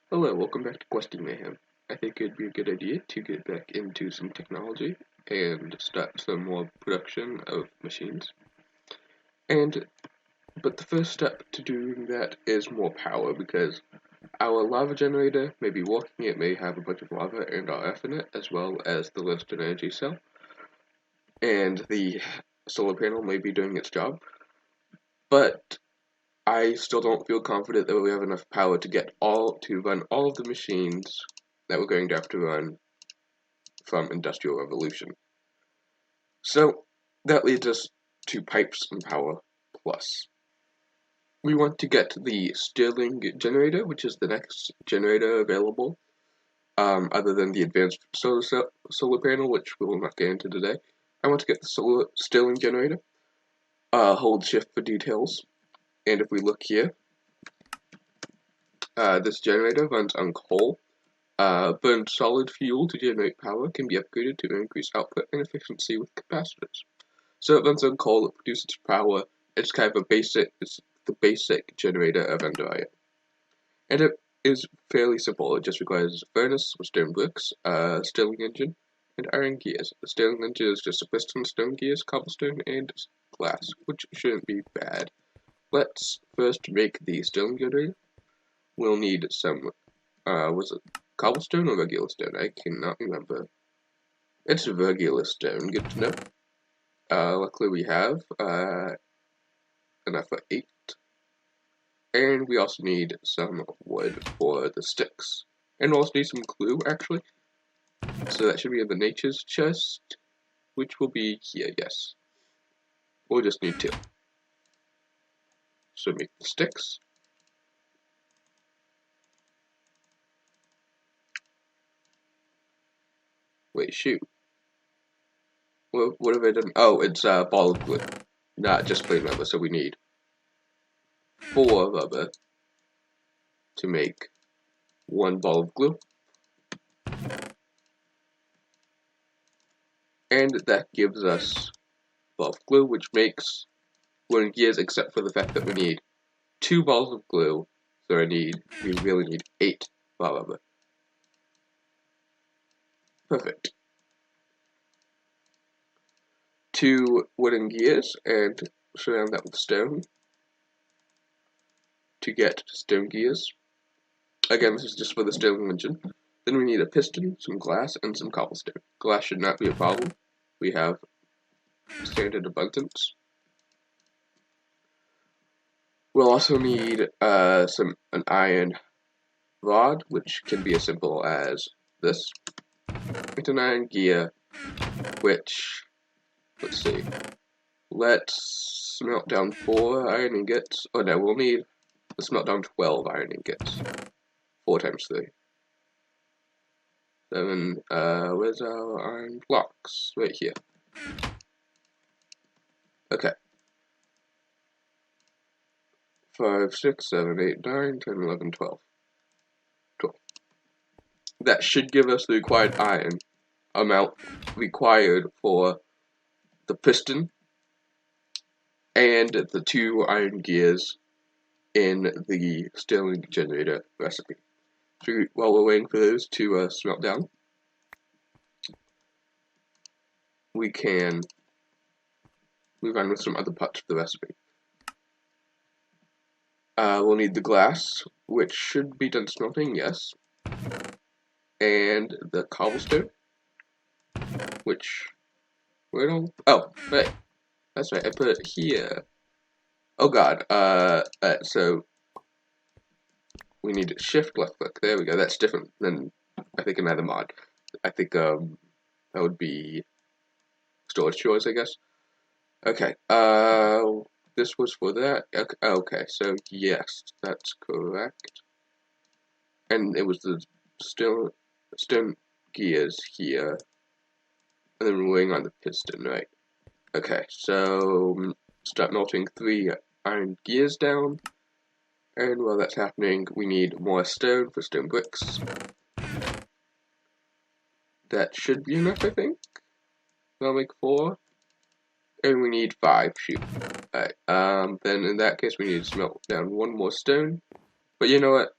Hello, welcome back to Questing Mayhem. I think it'd be a good idea to get back into some technology and start some more production of machines. But the first step to doing that is more power, because our lava generator may be working, it may have a bunch of lava and RF in it, as well as the redstone energy cell. And the solar panel may be doing its job. But I still don't feel confident that we have enough power to run all of the machines that we're going to have to run from Industrial Revolution. So that leads us to Pipes and Power Plus. We want to get the Stirling generator, which is the next generator available, other than the advanced solar panel, which we will not get into today. I want to get the Stirling generator. Hold shift for details. And if we look here, this generator runs on coal. Burns solid fuel to generate power, can be upgraded to increase output and efficiency with capacitors. So it runs on coal, it produces power, it's kind of it's the basic generator of Enderia. And it is fairly simple, it just requires a furnace with stone bricks, a Stirling engine, and iron gears. The Stirling engine is just a piston, stone gears, cobblestone, and glass, which shouldn't be bad. Let's first make the Stirling generator. We'll need some, was it cobblestone or regular stone? I cannot remember. It's regular stone, good to know. Luckily we have enough for 8. And we also need some wood for the sticks. And we also need some glue, actually. So that should be in the nature's chest, which will be here, yes. We'll just need 2. So make the sticks. Wait, shoot. What have I done? Oh, it's a ball of glue. Not just plain rubber, so we need 4 rubber to make 1 ball of glue. And that gives us ball of glue, which makes wooden gears, except for the fact that we need 2 balls of glue, so we really need 8 ball rubber. Perfect. 2 wooden gears, and surround that with stone to get stone gears. Again, this is just for the Stirling engine. Then we need a piston, some glass, and some cobblestone. Glass should not be a problem. We have standard abundance. We'll also need an iron rod, which can be as simple as this. It's an iron gear, which, let's see, let's smelt down 4 iron ingots. Oh no, we'll need to smelt down 12 iron ingots. 4 times 3. 7, where's our iron blocks? Right here. Okay. 5, 6, 7, 8, 9, 10, 11, 12. 12. That should give us the required iron amount required for the piston and the 2 iron gears in the Stirling generator recipe. So while we're waiting for those to smelt down, we can move on with some other parts of the recipe. We'll need the glass, which should be done smelting, yes. And the cobblestone, which, oh, right, that's right, I put it here. Oh god, so we need to shift left click, there we go, that's different than, I think, another mod. I think, that would be storage choice, I guess. Okay, this was for that. Okay, so yes, that's correct. And it was the stone gears here. And then we're waiting on the piston, right? Okay, so start melting 3 iron gears down. And while that's happening, we need more stone for stone bricks. That should be enough, I think. That'll make 4. And we need 5, shoot. Alright, then in that case we need to smelt down 1 more stone. But you know what?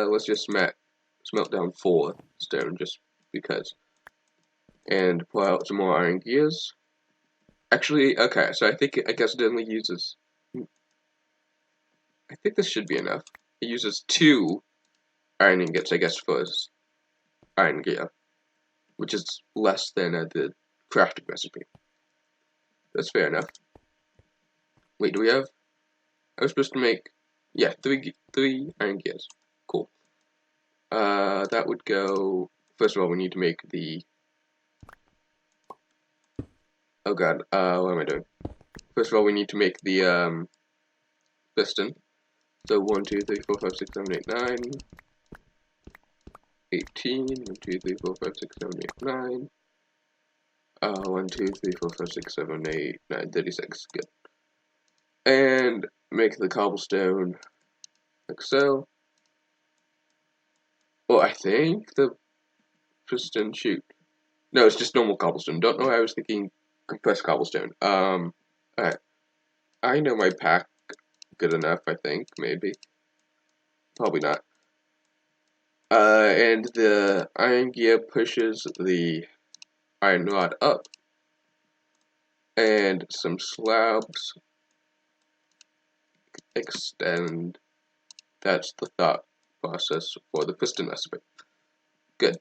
Let's just smelt down 4 stone just because. And pull out some more iron gears. Actually, okay, so I guess it only uses... I think this should be enough. It uses 2 iron ingots, I guess, for iron gear, which is less than the crafting recipe. That's fair enough. Wait, do we have... I was supposed to make... Yeah, 3 iron gears. Cool. That would go... First of all, we need to make the... Oh god, what am I doing? First of all, we need to make the, piston. So 1, 2, 3, 4, 5, 6, 7, 8, 9... 18, 1, 2, 3, 4, 5, 6, 7, 8, 9... 1, 2, 3, 4, 5, 6, 7, 8, 9, 36, good. And make the cobblestone like so. Well, I think the piston, shoot. No, it's just normal cobblestone. Don't know why I was thinking compressed cobblestone. Alright. I know my pack good enough, I think, maybe. Probably not. And the iron gear pushes the iron rod up. And some slabs extend. That's the thought process for the piston recipe. Good.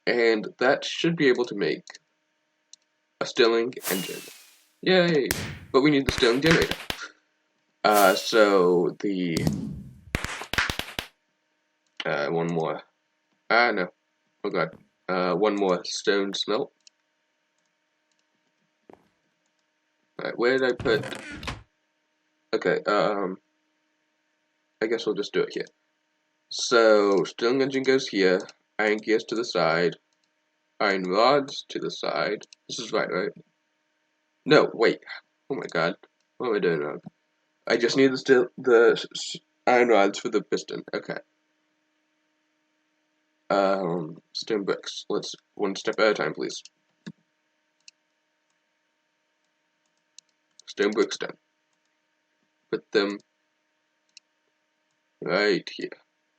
And that should be able to make a Stirling engine. Yay! But we need the Stirling generator. So the... one more. No. Oh god. One more stone smelt. Alright, where did I put... Okay, I guess we'll just do it here. So, Stirling engine goes here, iron gears to the side, iron rods to the side. This is right? No, wait. Oh my god. What am I doing wrong? I just need the iron rods for the piston. Okay. Stone bricks. Let's one step at a time, please. Stone bricks done. Put them right here.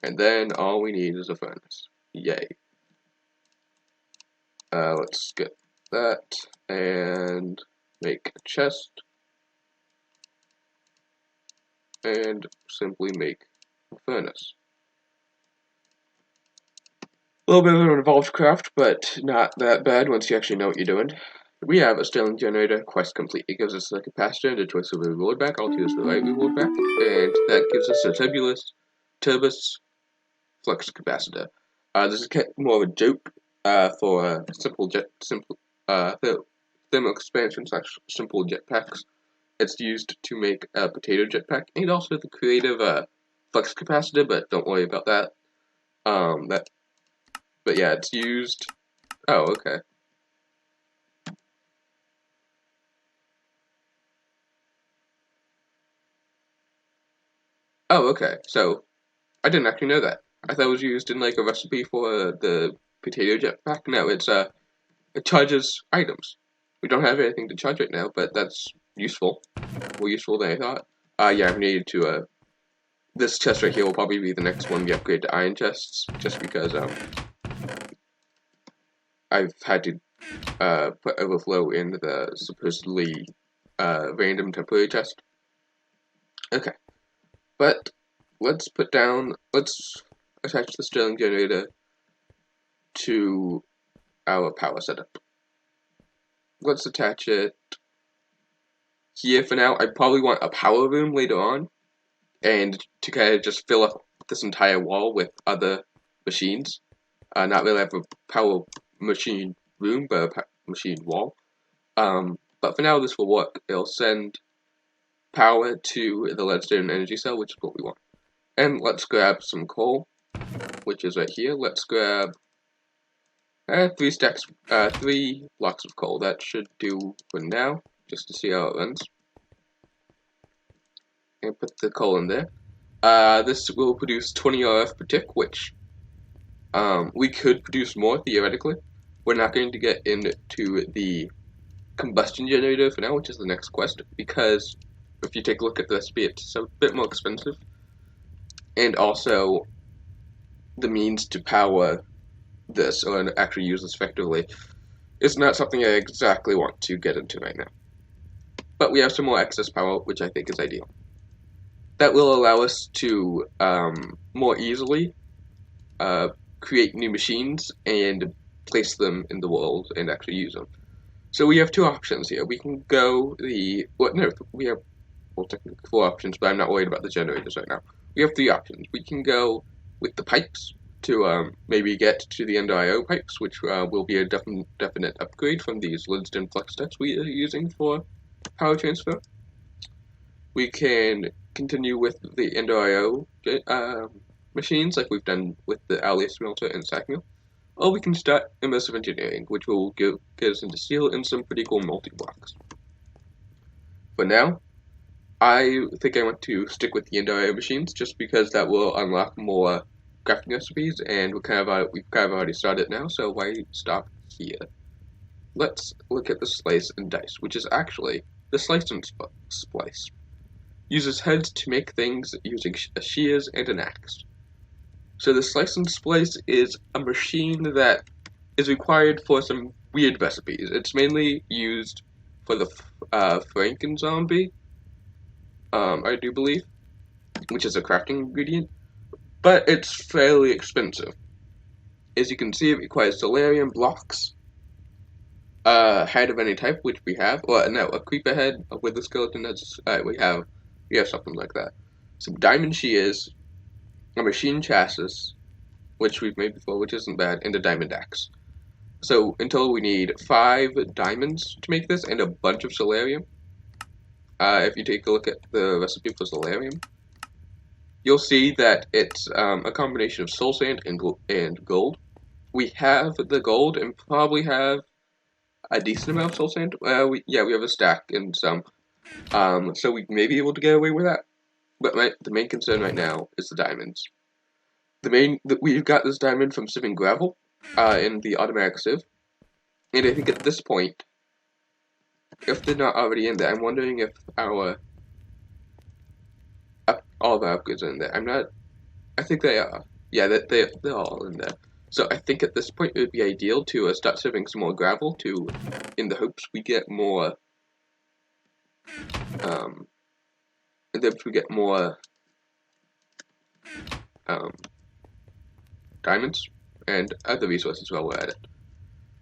And then all we need is a furnace. Yay. Let's get that and make a chest. And simply make a furnace. A little bit of an involved craft, but not that bad once you actually know what you're doing. We have a Stirling generator, quest complete. It gives us a capacitor and a choice of a reward back. I'll choose the right reward back, and that gives us a turbus flux capacitor. This is more of a joke for thermal expansion / simple jetpacks. It's used to make a potato jetpack, and also the creative flux capacitor, but don't worry about that. But yeah, it's used. Oh, okay. Oh, okay. So I didn't actually know that. I thought it was used in like a recipe for the potato jetpack. No, it charges items. We don't have anything to charge right now, but that's useful. More useful than I thought. Yeah, I've needed to this chest right here will probably be the next one we upgrade to iron chests, just because I've had to put overflow in the supposedly random temporary chest. Okay. But let's attach the Stirling generator to our power setup. Let's attach it here for now. I probably want a power room later on, and to kind of just fill up this entire wall with other machines. Not really have a power machine room, but a machine wall. But for now, this will work. It'll send power to the leadstone energy cell, which is what we want. And let's grab some coal, which is right here. Let's grab 3 blocks of coal. That should do for now, just to see how it runs. And put the coal in there. This will produce 20 RF per tick, which we could produce more theoretically. We're not going to get into the combustion generator for now, which is the next quest, because if you take a look at the recipe, it's a bit more expensive. and also the means to power this, or actually use this effectively, is not something I exactly want to get into right now. But we have some more excess power, which I think is ideal. That will allow us to more easily create new machines and place them in the world and actually use them. So we have two options here. We can go we have, well, technically 4 options, but I'm not worried about the generators right now. We have 3 options. We can go with the pipes to maybe get to the Ender IO pipes, which will be a definite upgrade from these Slice N Splice decks we are using for power transfer. We can continue with the Ender IO machines, like we've done with the Allius Smelter and Sack Mill. Or we can start immersive engineering, which will get us into steel and some pretty cool multi-blocks. For now, I think I want to stick with the Ender IO machines, just because that will unlock more crafting recipes, and we've kind of already started now, so why stop here? Let's look at the Slice and Dice, which is actually the Slice N Splice. Uses heads to make things using shears and an axe. So the Slice N Splice is a machine that is required for some weird recipes. It's mainly used for the Franken zombie, I do believe, which is a crafting ingredient, but it's fairly expensive. As you can see, it requires Soularium blocks, a head of any type, which we have, or no, a creeper head with a skeleton. We have something like that. Some diamond shears, a machine chassis, which we've made before, which isn't bad, and a diamond axe. So until we need 5 diamonds to make this, and a bunch of Soularium. If you take a look at the recipe for Soularium, you'll see that it's a combination of soul sand and gold. We have the gold and probably have a decent amount of soul sand. We have a stack and some. So we may be able to get away with that. But the main concern right now is the diamonds. We've got this diamond from sieving gravel in the automatic sieve. And I think at this point, if they're not already in there, I'm wondering if all of our upgrades are in there. I think they are. Yeah, they're all in there. So I think at this point it would be ideal to start sieving some more gravel in the hopes we get more, diamonds and other resources while we're at it.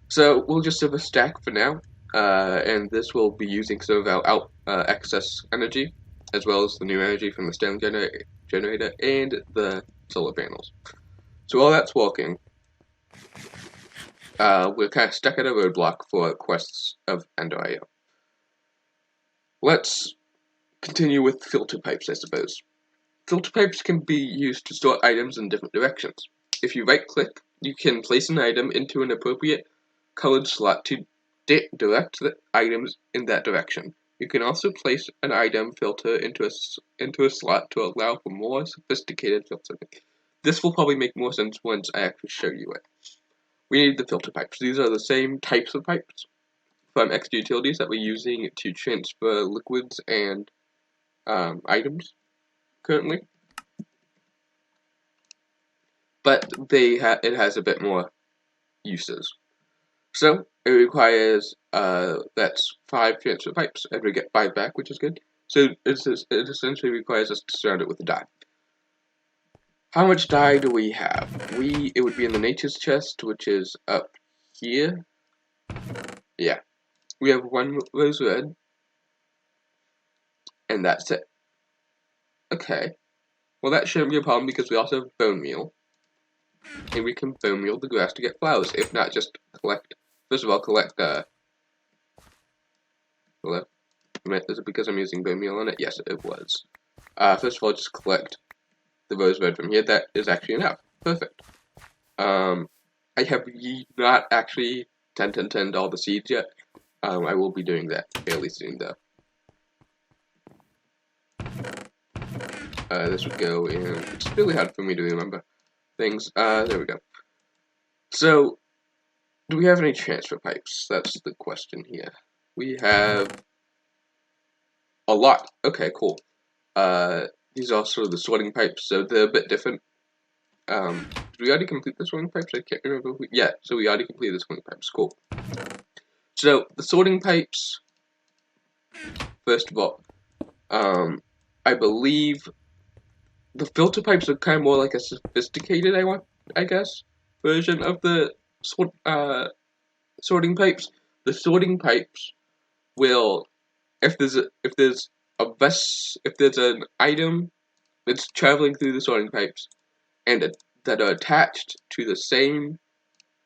So we'll just sieve a stack for now, and this will be using some of our excess energy, as well as the new energy from the stem generator and the solar panels. So while that's working, we're kind of stuck at a roadblock for quests of Ender IO. Let's continue with filter pipes, I suppose. Filter pipes can be used to store items in different directions. If you right-click, you can place an item into an appropriate colored slot to direct the items in that direction. You can also place an item filter into a slot to allow for more sophisticated filtering. This will probably make more sense once I actually show you it. We need the filter pipes. These are the same types of pipes from extra utilities that we're using to transfer liquids and items currently. But it has a bit more uses. So it requires that's 5 transfer pipes, and we get 5 back, which is good. So it essentially requires us to surround it with a dye. How much dye do we have? It would be in the nature's chest, which is up here. Yeah. We have 1 rose red, and that's it. Okay. Well, that shouldn't be a problem because we also have bone meal. And we can bone meal the grass to get flowers. If not, just collect. First of all, collect. Is it because I'm using bone meal on it? Yes, it was. First of all, just collect the rose red from here. That is actually enough. Perfect. I have not actually 10 all the seeds yet. I will be doing that fairly soon, though. This would go in. It's really hard for me to remember things. There we go. So, do we have any transfer pipes? That's the question here. We have a lot. Okay, cool. these are also the sorting pipes, so they're a bit different. Did we already complete the sorting pipes? I can't remember. Yeah, so we already completed the sorting pipes. Cool. So the sorting pipes, first of all, I believe the filter pipes are kind of more like a sophisticated, I guess, version of the sorting pipes. The sorting pipes will, if there's an item that's traveling through the sorting pipes and that are attached to the same.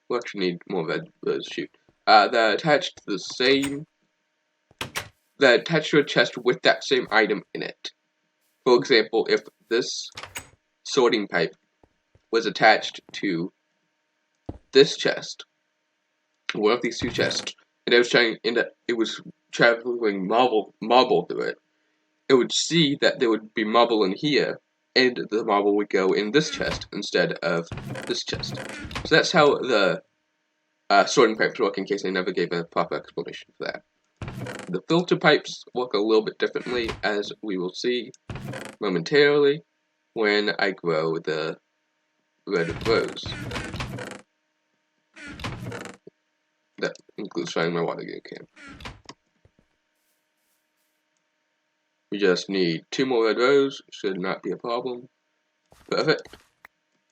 We actually need more red rows. Shoot. They're attached to the same. They're attached to a chest with that same item in it. For example, if this sorting pipe was attached to this chest, one of these two chests, and it was traveling marble through it, it would see that there would be marble in here, and the marble would go in this chest instead of this chest. So that's how the sorting pipes work, in case I never gave a proper explanation for that. The filter pipes work a little bit differently, as we will see momentarily when I grow the red rows. That includes finding my water can. We just need 2 more red rows, should not be a problem. Perfect.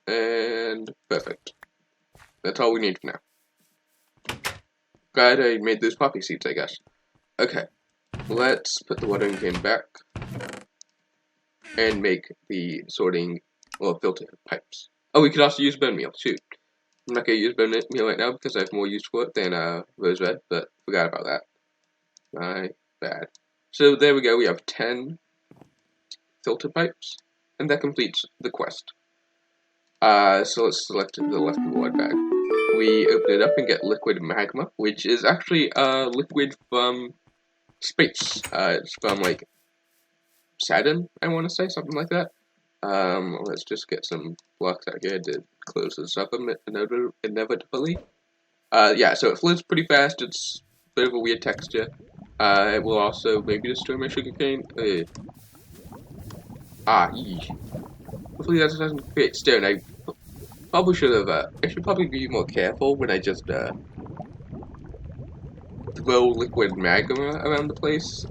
And perfect. That's all we need for now. Glad I made those poppy seeds, I guess. Okay, let's put the watering can back and make the sorting or filter pipes. Oh, we could also use bone meal. Shoot. I'm not going to use bone meal right now because I have more use for it than rose red, but forgot about that. My bad. So there we go, we have 10 filter pipes, and that completes the quest. So let's select the left reward bag. We open it up and get liquid magma, which is actually liquid from space. It's from like Saturn, I want to say, something like that. Let's just get some blocks out here to close this up inevitably. Yeah, so it floats pretty fast. It's a bit of a weird texture. It will also maybe destroy my sugarcane. Hopefully that doesn't create stone. I probably should have. I should probably be more careful when I just throw liquid magma around the place.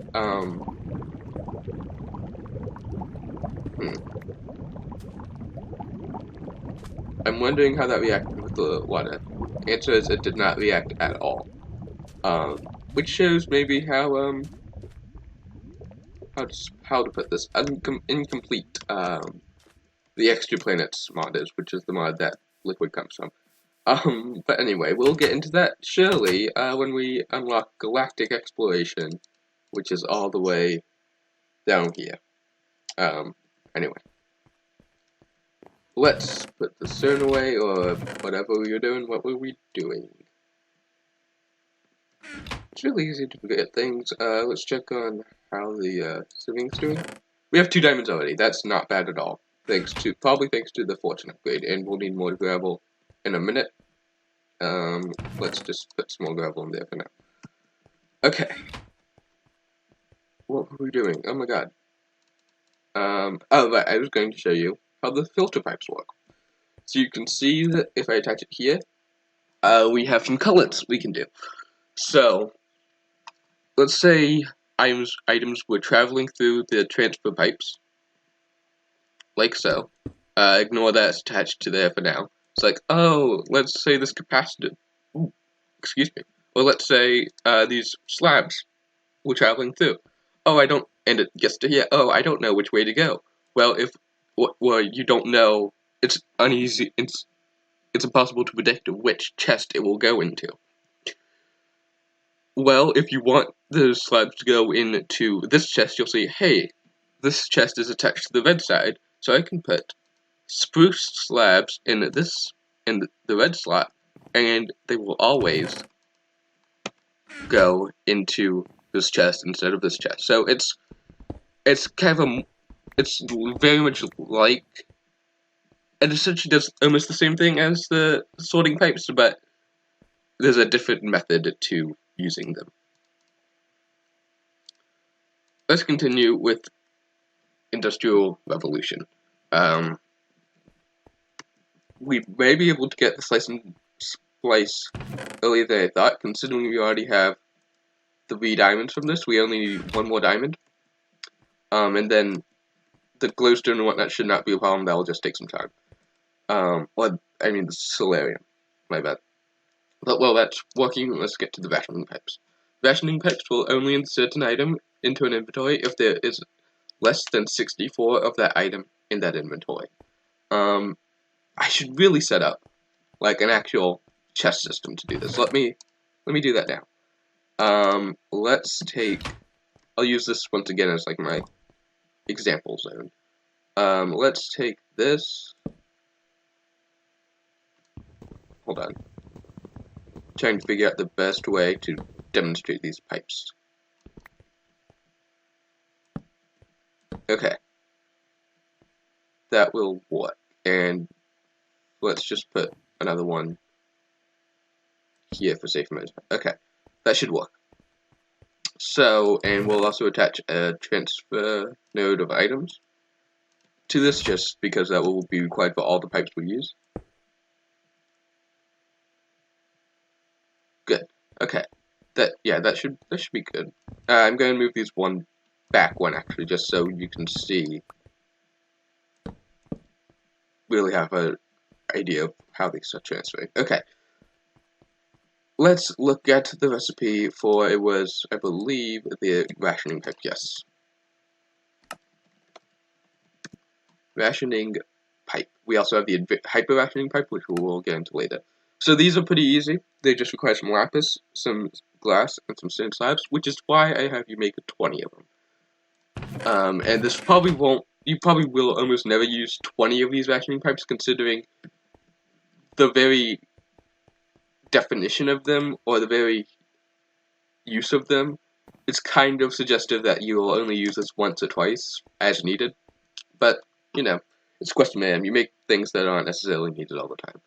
I'm wondering how that reacted with the water. Answer is it did not react at all. Which shows maybe how to put this incomplete the extra planets mod is, which is the mod that liquid comes from. But anyway, we'll get into that surely when we unlock galactic exploration, which is all the way down here. Anyway. Let's put the stone away, or whatever we were doing. What were we doing? It's really easy to forget things. Let's check on how the swimming's doing. We have 2 diamonds already. That's not bad at all. Probably thanks to the fortune upgrade, and we'll need more gravel in a minute. Let's just put some more gravel in there for now. Okay. What were we doing? Oh my god. Oh right, I was going to show you how the filter pipes work. So you can see that if I attach it here, we have some colors we can do. So, let's say items were traveling through the transfer pipes, like so. Ignore that, it's attached to there for now. It's like, oh, let's say this capacitor, excuse me, or let's say these slabs were traveling through. Oh, and it gets to here, oh, I don't know which way to go. Well, you don't know, it's uneasy, it's impossible to predict which chest it will go into. Well, if you want those slabs to go into this chest, you'll see, hey, this chest is attached to the red side, so I can put spruce slabs in the red slot, and they will always go into this chest instead of this chest. So it's kind of it's very much like, it essentially does almost the same thing as the sorting pipes, but there's a different method to using them. Let's continue with Industrial Revolution. We may be able to get the Slice N Splice earlier than I thought, considering we already have 3 diamonds from this. We only need 1 more diamond. And then the glowstone and whatnot should not be a problem. That will just take some time. The Soularium. My bad. But while that's working, let's get to the rationing pipes. Rationing pipes will only insert an item into an inventory if there is less than 64 of that item in that inventory. I should really set up like an actual chest system to do this. Let me do that now. Let's take. I'll use this once again as like my example zone. Let's take this. Hold on. Trying to figure out the best way to demonstrate these pipes. Okay. That will work. And let's just put another one here for safe measure. Okay. That should work. So, and we'll also attach a transfer node of items to this, just because that will be required for all the pipes we use. Good. Okay. That should be good. I'm going to move these one actually, just so you can see. Really have an idea of how these are transferring. Okay. Let's look at the recipe for, it was, I believe, the rationing pipe. Yes. Rationing pipe. We also have the hyper rationing pipe, which we'll get into later. So these are pretty easy. They just require some lapis, some glass, and some stone slabs, which is why I have you make 20 of them. And this probably won't, you probably will almost never use 20 of these rationing pipes, considering the very definition of them, or the very use of them, it's kind of suggestive that you will only use this once or twice as needed. But, you know, it's Questing Mayhem. You make things that aren't necessarily needed all the time.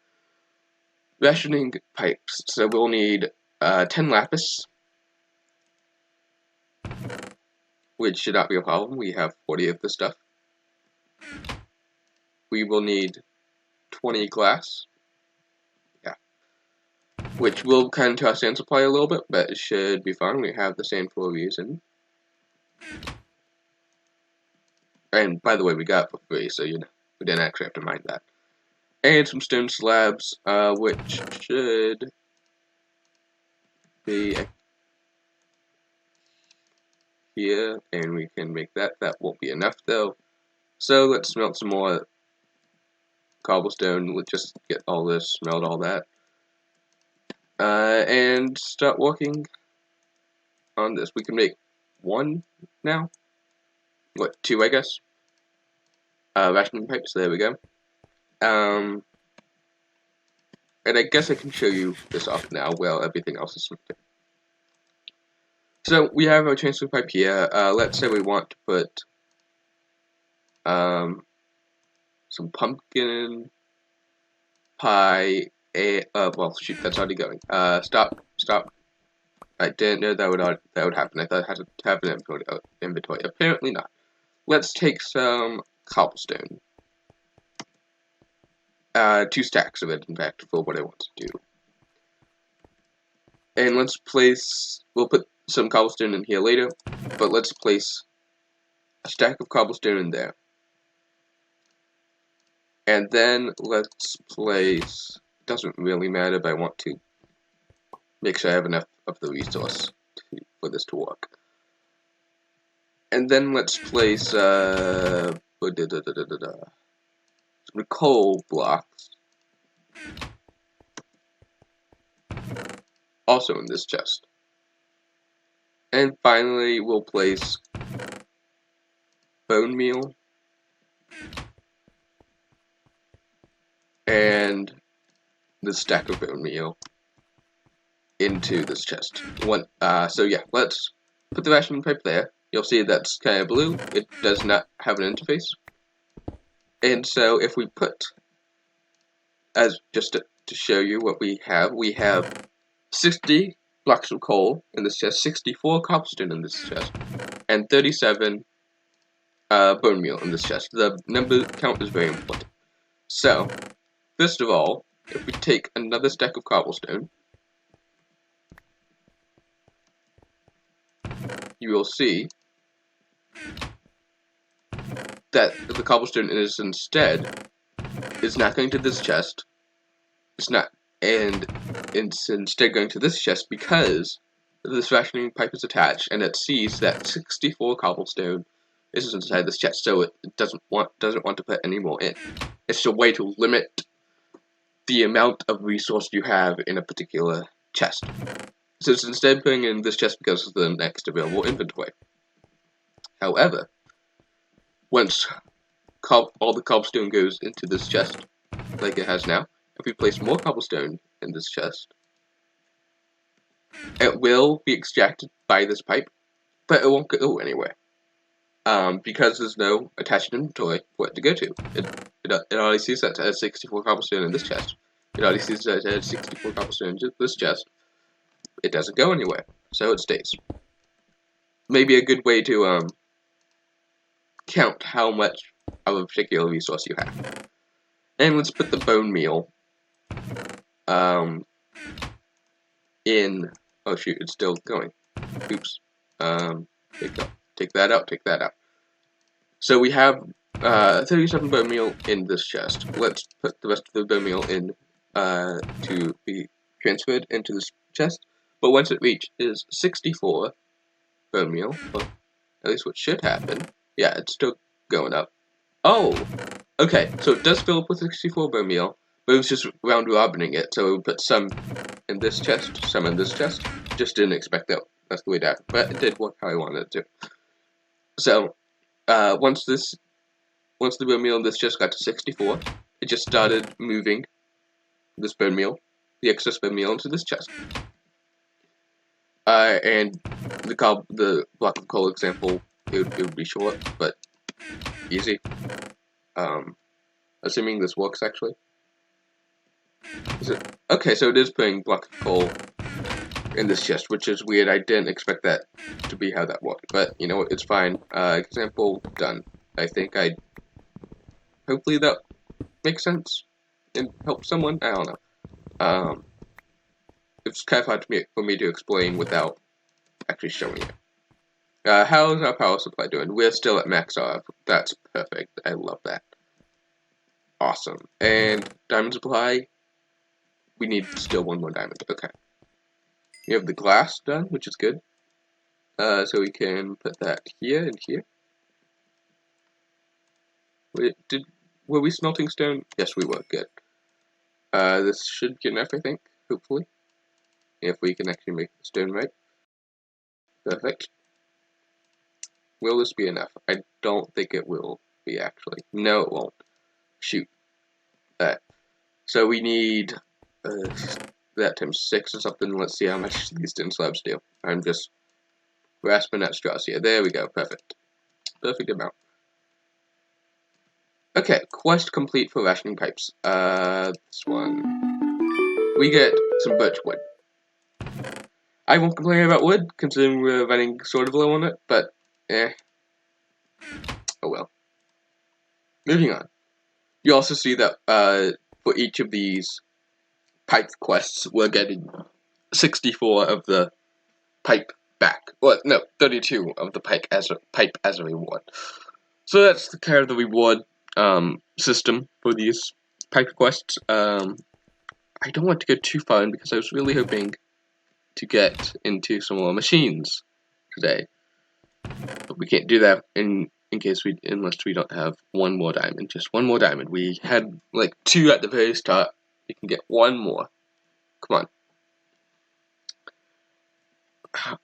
Rationing pipes. So we'll need 10 lapis, which should not be a problem. We have 40 of this stuff. We will need 20 glass. Which will cut into our sand supply a little bit, but it should be fine. We have the sand for a reason. And by the way, we got it for free, so you know, we didn't actually have to mine that. And some stone slabs, which should be here, and we can make that. That won't be enough though. So let's smelt some more cobblestone. Let's just get all this, smelt all that. And start working on this. We can make 1 now. What, 2 I guess? Rationing pipes, there we go. And I guess I can show you this off now while everything else is smelted. So we have our transfer pipe here. Let's say we want to put some pumpkin pie. Well, shoot, that's already going. Stop. I didn't know that would happen. I thought I had to have an inventory. Apparently not. Let's take some cobblestone. 2 stacks of it, in fact, for what I want to do. And let's place, we'll put some cobblestone in here later, but let's place a stack of cobblestone in there. And then let's place, doesn't really matter, but I want to make sure I have enough of the resource for this to work. And then let's place some coal blocks also in this chest. And finally we'll place bone meal and the stack of bone meal into this chest. So yeah, let's put the rationing pipe there. You'll see that's kind of blue. It does not have an interface. And so if we put, as just to show you what we have 60 blocks of coal in this chest, 64 cobblestone in this chest, and 37 bone meal in this chest. The number count is very important. So, first of all, if we take another stack of cobblestone, you will see that the cobblestone is not going to this chest. It's instead going to this chest because this rationing pipe is attached, and it sees that 64 cobblestone is inside this chest, so it doesn't want to put any more in. It's a way to limit the amount of resource you have in a particular chest. So it's instead putting in this chest because of the next available inventory. However, once all the cobblestone goes into this chest, like it has now, if we place more cobblestone in this chest, it will be extracted by this pipe, but it won't go anywhere. Because there's no attached inventory for it to go to. It already sees that it has 64 cobblestone in this chest. It already sees that it has 64 cobblestone in this chest. It doesn't go anywhere, so it stays. Maybe a good way to count how much of a particular resource you have. And let's put the bone meal in. Oh shoot, it's still going. Oops. Take that out. So we have 37 bone meal in this chest. Let's put the rest of the bone meal in to be transferred into this chest. But once it reaches 64 bone meal, or at least what should happen, yeah, it's still going up. Oh, okay, so it does fill up with 64 bone meal, but it was just round robining it, so we put some in this chest, some in this chest. Just didn't expect that. That's the way that, but it did work how I wanted it to. So, once the bone meal in this chest got to 64, it just started moving this bone meal, the excess bone meal, into this chest. And the block of coal example, it would be short, but easy. Assuming this works actually. Is it? Okay, so it is putting block of coal in this chest, which is weird. I didn't expect that to be how that worked, but you know what, it's fine. Example done. Hopefully that makes sense and helps someone. I don't know. It's kind of hard for me to explain without actually showing it. How is our power supply doing? We're still at max RF. That's perfect. I love that. Awesome. And diamond supply, we need still one more diamond. Okay. We have the glass done, which is good. So we can put that here and here. Were we smelting stone? Yes, we were. Good. This should be enough, I think. Hopefully. If we can actually make the stone right. Perfect. Will this be enough? I don't think it will be, actually. No, it won't. Shoot. So we need that times 6 or something. Let's see how much these tin slabs do. I'm just grasping at straws here. There we go. Perfect. Perfect amount. Okay, quest complete for rationing pipes. This one. We get some birch wood. I won't complain about wood, considering we're running sort of low on it, but oh well. Moving on. You also see that for each of these pipe quests, we're getting 64 of the pipe back. Well, no, 32 of the pipe as a reward. So that's the kind of the reward system for these pipe quests. I don't want to go too far in because I was really hoping to get into some more machines today, but we can't do that unless we don't have one more diamond. Just one more diamond. We had like 2 at the very start. We can get 1 more. Come on.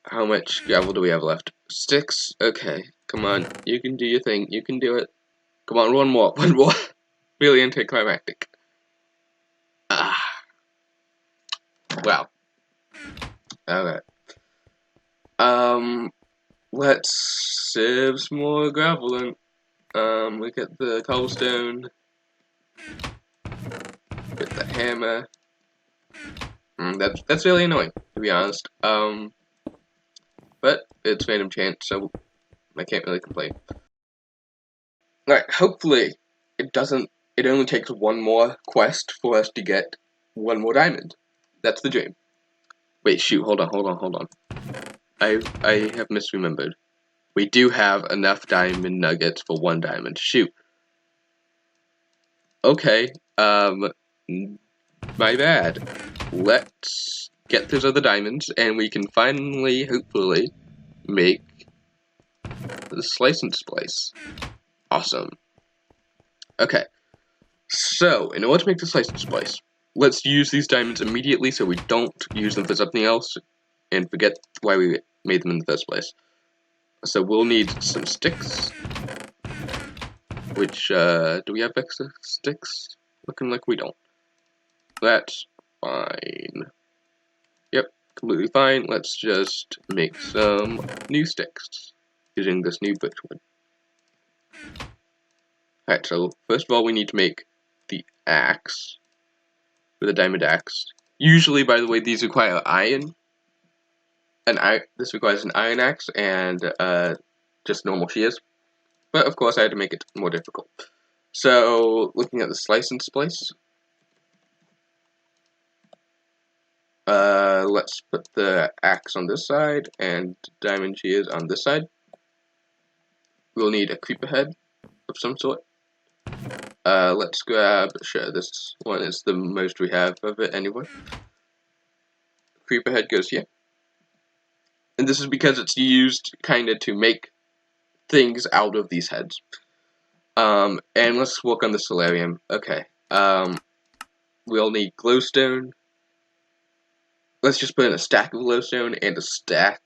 How much gravel do we have left? 6. Okay. Come on. You can do your thing. You can do it. Come on. 1 more. 1 more. Really anticlimactic. Wow. Alright. Let's save some more gravel and we get the cobblestone. Get the hammer. That's really annoying, to be honest. But it's random chance, so I can't really complain. Alright, hopefully it only takes one more quest for us to get one more diamond. That's the dream. Wait, shoot, hold on. I have misremembered. We do have enough diamond nuggets for one diamond. Shoot. Okay, my bad. Let's get those other diamonds, and we can finally, hopefully, make the Slice N Splice. Awesome. Okay, so, in order to make the Slice N Splice, let's use these diamonds immediately so we don't use them for something else, and forget why we made them in the first place. So we'll need some sticks, which, do we have extra sticks? Looking like we don't. That's fine. Yep, completely fine. Let's just make some new sticks using this new birchwood. Alright, so first of all we need to make the axe with a diamond axe. Usually, by the way, these require iron. This requires an iron axe and just normal shears. But of course I had to make it more difficult. So, looking at the Slice N Splice, let's put the axe on this side and diamond shears on this side. We'll need a creeper head of some sort. Let's grab, sure, this one is the most we have of it anyway. Creeper head goes here. And this is because it's used kinda to make things out of these heads. And let's work on the Soularium. Okay. We'll need glowstone. Let's just put in a stack of glowstone and a stack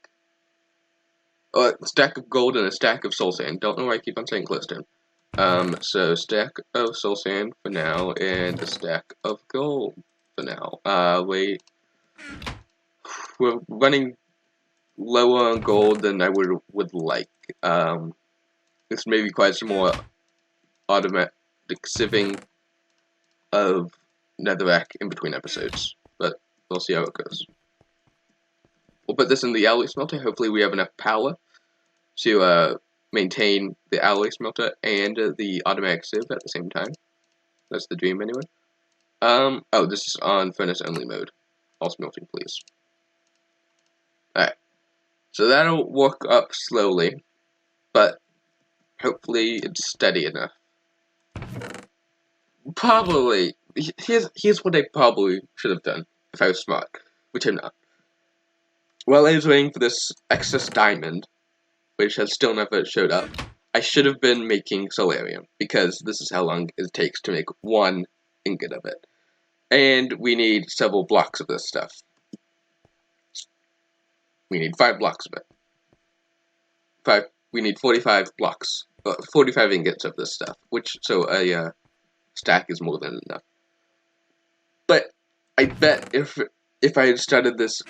of gold and a stack of soul sand. Don't know why I keep on saying glowstone. So stack of soul sand for now, and a stack of gold for now. Wait. We're running lower on gold than I would like. This may require some more automatic sieving of netherrack in between episodes, but we'll see how it goes. We'll put this in the alloy smelter. Hopefully we have enough power to maintain the alloy smelter and the automatic sieve at the same time. That's the dream anyway. Oh, this is on furnace only mode. All smelting, please. Alright. So that'll work up slowly, but hopefully it's steady enough. Probably, here's what I probably should have done if I was smart, which I'm not. While I was waiting for this excess diamond, which has still never showed up, I should have been making Soularium, because this is how long it takes to make one ingot of it. And we need several blocks of this stuff. We need 5 blocks of it. We need 45 blocks, 45 ingots of this stuff, so a stack is more than enough. But I bet if I had started this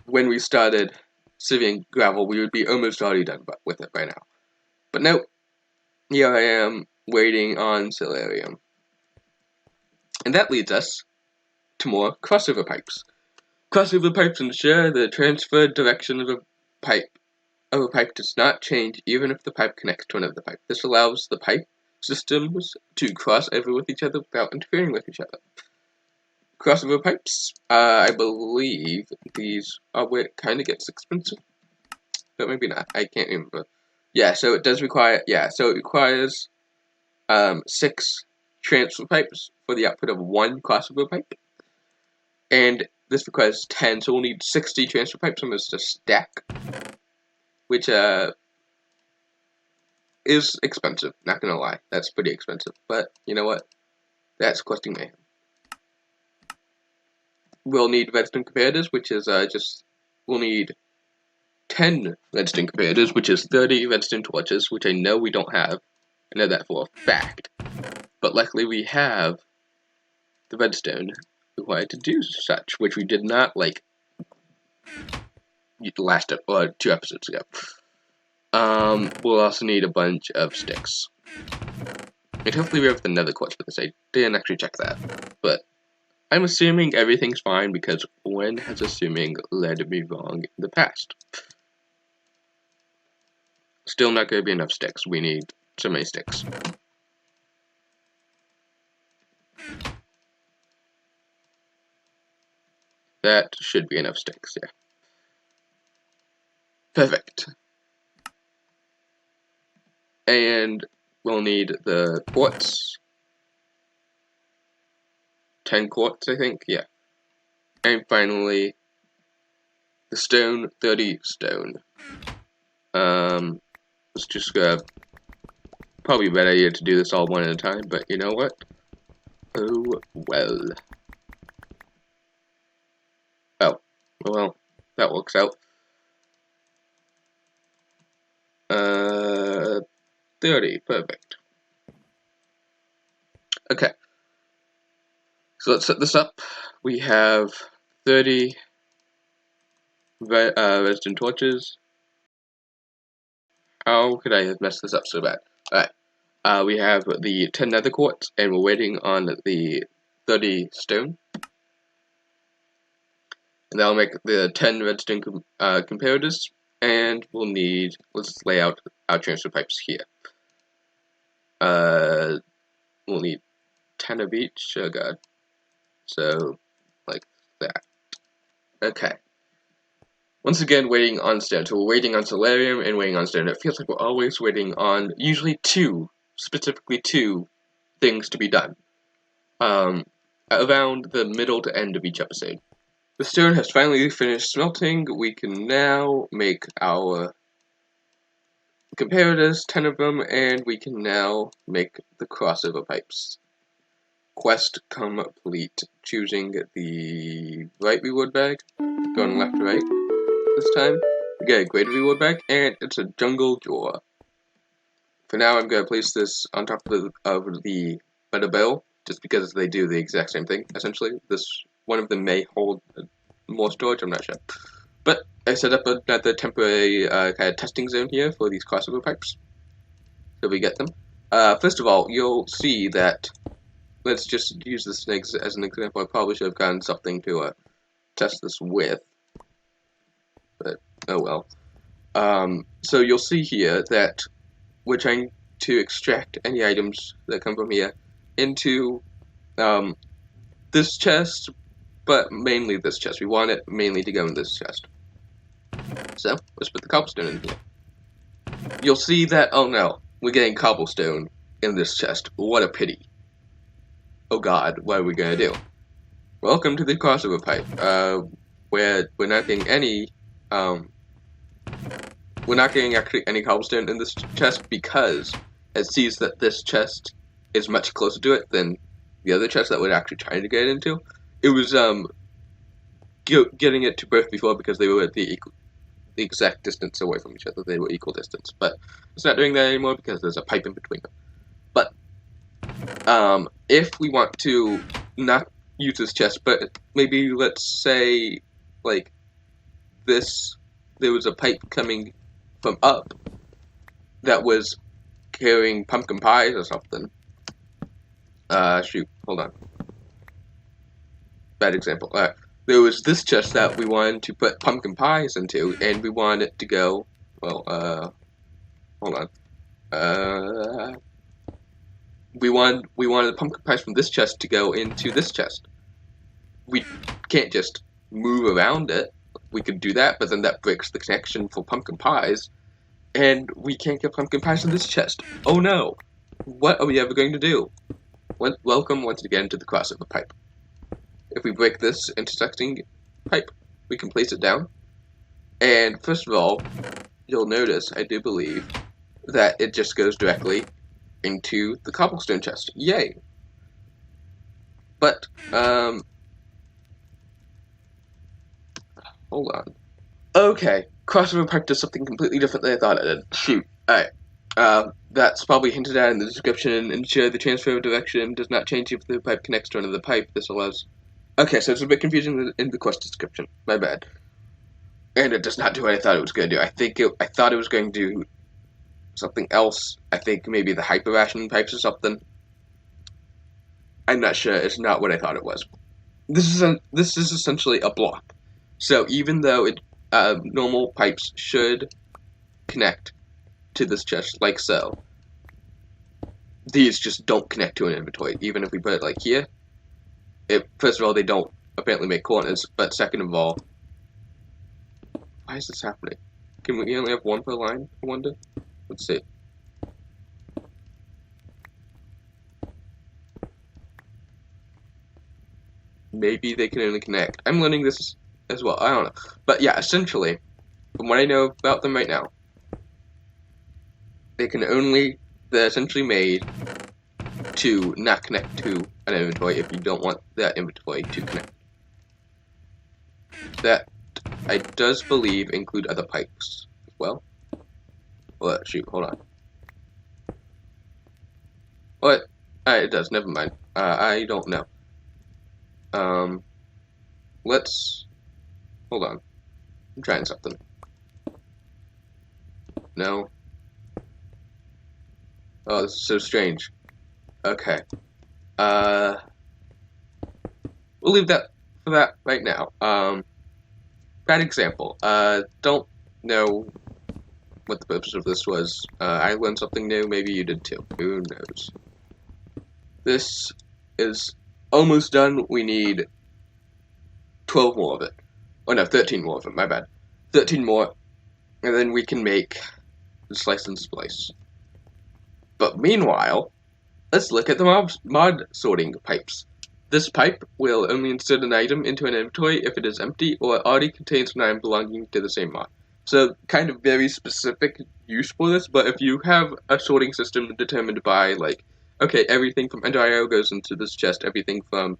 when we started sieving gravel, we would be almost already done with it by now. But nope, here I am waiting on Soularium. And that leads us to more crossover pipes. Crossover pipes ensure the transferred direction of a pipe does not change even if the pipe connects to another pipe. This allows the pipe systems to cross over with each other without interfering with each other. Crossover pipes, I believe these are where it kind of gets expensive, but maybe not, I can't remember. Yeah, so it does require, so it requires 6 transfer pipes for the output of 1 crossover pipe, and this requires 10, so we'll need 60 transfer pipes almost a stack, which is expensive, not gonna lie, that's pretty expensive, but you know what, that's Questing Mayhem. We'll need redstone comparators, which is we'll need 10 redstone comparators, which is 30 redstone torches, which I know we don't have. I know that for a fact. But luckily we have the redstone required to do such, which we did not, like, last, or 2 episodes ago. We'll also need a bunch of sticks. And hopefully we have the nether quartz for this. I didn't actually check that, but I'm assuming everything's fine because when has assuming led me wrong in the past? Still not going to be enough sticks. We need so many sticks. That should be enough sticks, yeah. Perfect. And we'll need the quartz. 10 quartz, I think, yeah. And finally, the stone, 30 stone. Let's just grab, probably a better idea to do this all one at a time, but you know what? Oh, well. Oh, well, that works out. 30, perfect. Okay. So let's set this up. We have 30 redstone torches. How could I have messed this up so bad? Alright. We have the 10 nether quartz, and we're waiting on the 30 stone. And that'll make the 10 redstone comparators, and we'll need, let's lay out our transfer pipes here. We'll need 10 of each, oh god. So, like that. Okay. Once again, waiting on stone. So we're waiting on Soularium and waiting on stone. It feels like we're always waiting on, usually specifically two things to be done. Around the middle to end of each episode. The stone has finally finished smelting. We can now make our comparators, 10 of them, and we can now make the crossover pipes. Quest complete. Choosing the right reward bag, going left to right this time. We get a greater reward bag, and it's a jungle drawer. For now, I'm going to place this on top of the better barrel, just because they do the exact same thing, essentially. One of them may hold more storage, I'm not sure. But I set up another temporary kind of testing zone here for these crossover pipes. So we get them. First of all, you'll see that, let's just use this as an example. I probably should have gotten something to test this with. But, oh well. So you'll see here that we're trying to extract any items that come from here into this chest, but mainly this chest. We want it mainly to go in this chest. So, let's put the cobblestone in here. You'll see that, oh no, we're getting cobblestone in this chest. What a pity. Oh god, what are we gonna do? Welcome to the crossover pipe, where we're not getting any, actually any cobblestone in this chest because it sees that this chest is much closer to it than the other chest that we're actually trying to get into. It was, getting it to both before because they were at the exact distance away from each other. They were equal distance, but it's not doing that anymore because there's a pipe in between them. But, if we want to not use this chest, but maybe let's say, like, there was a pipe coming from up that was carrying pumpkin pies or something. Shoot, hold on. Bad example. There was this chest that we wanted to put pumpkin pies into, and we wanted it to go, well, hold on. We wanted the pumpkin pies from this chest to go into this chest. We can't just move around it. We could do that, but then that breaks the connection for pumpkin pies, and we can't get pumpkin pies in this chest. Oh no! What are we ever going to do? Welcome once again to the crossover pipe. If we break this intersecting pipe, we can place it down. And first of all, you'll notice, I do believe, that it just goes directly into the cobblestone chest. Yay! But, hold on. Okay, crossover pipe does something completely different than I thought it did. Shoot. Alright. That's probably hinted at in the description. Ensure the transfer of direction does not change if the pipe connects to another pipe. This allows... Okay, so it's a bit confusing in the quest description. My bad. And it does not do what I thought it was going to do. I thought it was going to do something else. I think maybe the hyper ration pipes or something. I'm not sure. It's not what I thought it was. This is essentially a block. So even though normal pipes should connect to this chest like so, these just don't connect to an inventory. Even if we put it like here, first of all, they don't apparently make corners, but second of all, why is this happening? Can we only have one per line, I wonder? Let's see. Maybe they can only connect. I'm learning this as well, I don't know. But yeah, essentially, from what I know about them right now, they're essentially made to not connect to an inventory if you don't want that inventory to connect. That, I does believe, include other pipes as well. Well, shoot, hold on. What? It does, never mind. I don't know. Let's, hold on. I'm trying something. No. Oh, this is so strange. Okay. We'll leave that for that right now. Bad example. Don't know what the purpose of this was. I learned something new, maybe you did too. Who knows? This is almost done. We need 12 more of it. Oh no, 13 more of it, my bad. 13 more, and then we can make the Slice N Splice. But meanwhile, let's look at the mod sorting pipes. This pipe will only insert an item into an inventory if it is empty or already contains an item belonging to the same mod. So, kind of very specific use for this, but if you have a sorting system determined by, like, okay, everything from End.io goes into this chest, everything from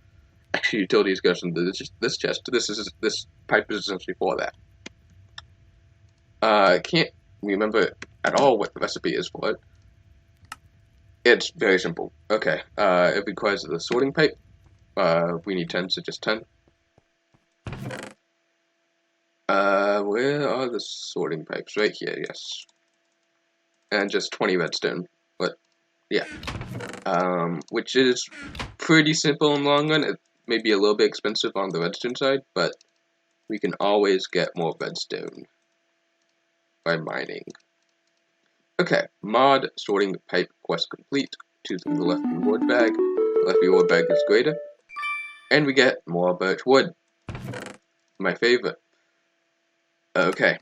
extra utilities goes into this chest, this pipe is essentially for that. I can't remember at all what the recipe is for it. It's very simple. Okay, it requires the sorting pipe. We need 10, so just 10. Where are the sorting pipes? Right here, yes. And just 20 redstone. But, yeah. Which is pretty simple in the long run. It may be a little bit expensive on the redstone side, but we can always get more redstone by mining. Okay, mod sorting pipe quest complete. Choose the left reward bag. Left reward bag is greater. And we get more birch wood. My favorite. Okay.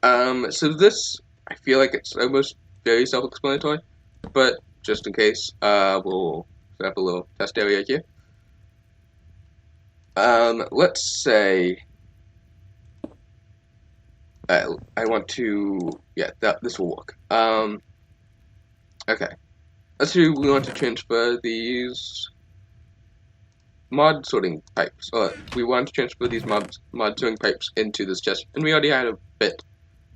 So this, I feel like it's almost very self-explanatory, but just in case, we'll set up a little test area here. Let's say I want to, yeah, this will work. Okay. Let's say we want to transfer these mod sorting pipes, or we want to transfer these mod sorting pipes into this chest, and we already had a bit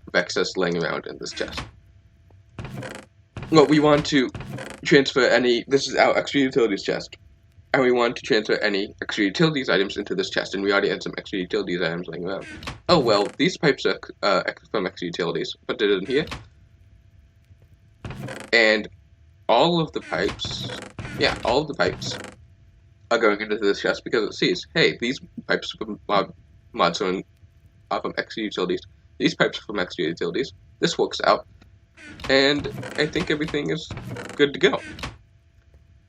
of excess laying around in this chest. Well, we want to transfer this is our extra utilities chest, and we want to transfer any extra utilities items into this chest, and we already had some extra utilities items laying around. Oh well, these pipes are from extra utilities, put it in here, and all of the pipes are going into this chest because it sees, hey, these pipes from mod sorting are from extra utilities. These pipes are from extra utilities. This works out, and I think everything is good to go.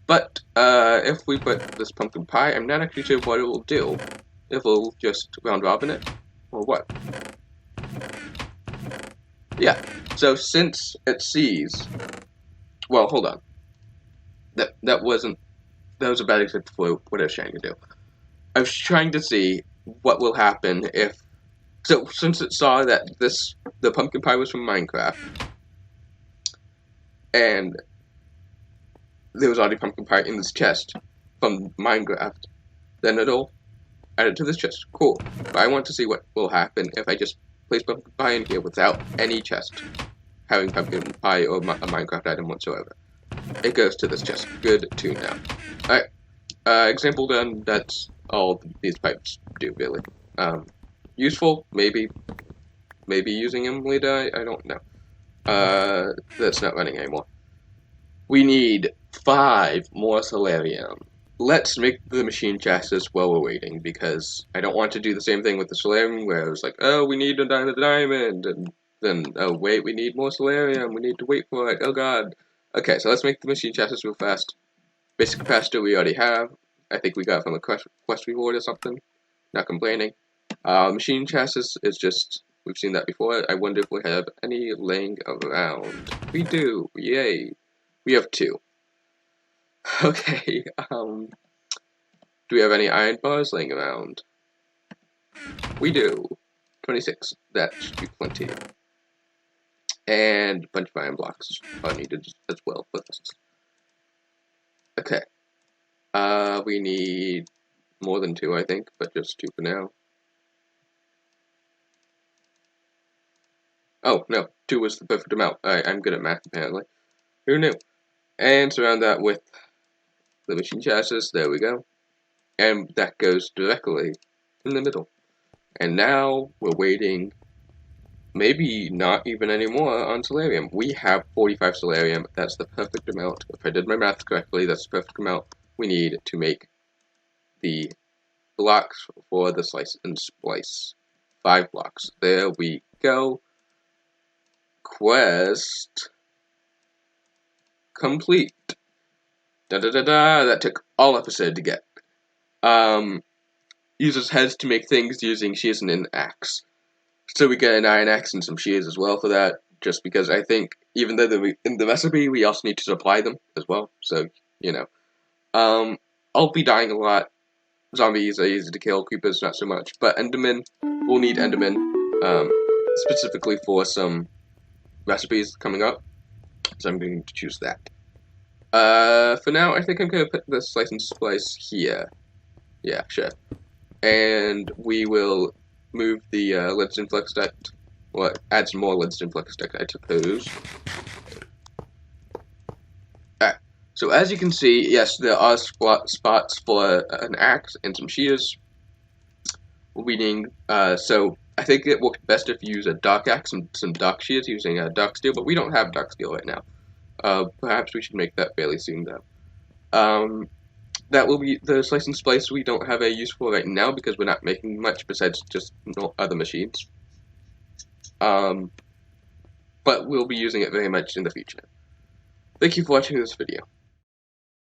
But if we put this pumpkin pie, I'm not actually sure what it will do. If it'll just round robin it, or what? Yeah. So since it sees, well, hold on. That was a bad example for what I was trying to do. I was trying to see what will happen if, so since it saw that the pumpkin pie was from Minecraft, and there was already pumpkin pie in this chest from Minecraft, then it'll add it to this chest. Cool. But I want to see what will happen if I just place pumpkin pie in here without any chest having pumpkin pie or a Minecraft item whatsoever. It goes to this chest. Good to know. Alright. Example done. That's all these pipes do, really. Useful? Maybe. Maybe using them later? I don't know. That's not running anymore. We need 5 more Soularium. Let's make the machine chassis while we're waiting, because I don't want to do the same thing with the Soularium, where it was like, oh, we need a diamond, and then, oh, wait, we need more Soularium, we need to wait for it, oh god. Okay, so let's make the machine chassis real fast. Basic capacitor we already have. I think we got it from the quest reward or something. Not complaining. Machine chassis is just, we've seen that before. I wonder if we have any laying around. We do, yay. We have 2. Okay, do we have any iron bars laying around? We do. 26, that should be plenty. And a bunch of iron blocks are needed as well for this. Okay. We need more than 2, I think, but just 2 for now. Oh, no, 2 was the perfect amount. I'm good at math, apparently. Who knew? And surround that with the machine chassis, there we go. And that goes directly in the middle. And now we're waiting, maybe not even anymore on Soularium. We have 45 Soularium, that's the perfect amount. If I did my math correctly, that's the perfect amount we need to make the blocks for the Slice and Splice. 5 blocks. There we go. Quest complete. Da-da-da-da, that took all episode to get. Uses heads to make things using shears and an axe. So we get an iron axe and some shears as well for that, just because I think, even though in the recipe, we also need to supply them as well, so, you know. I'll be dying a lot. Zombies are easy to kill, creepers not so much, but Endermen, we'll need Endermen, specifically for some recipes coming up, so I'm going to choose that. For now, I think I'm going to put the Slice and Splice here. Yeah, sure. And we will move the Ledston Flex duct, well, add some more Ledston Flex duct, I suppose. So as you can see, yes, there are spots for an axe and some shears. So I think it works best if you use a dark axe and some dark shears using dark steel, but we don't have dark steel right now. Perhaps we should make that fairly soon, though. That will be the Slice and Splice we don't have a use for right now because we're not making much besides just other machines. But we'll be using it very much in the future. Thank you for watching this video.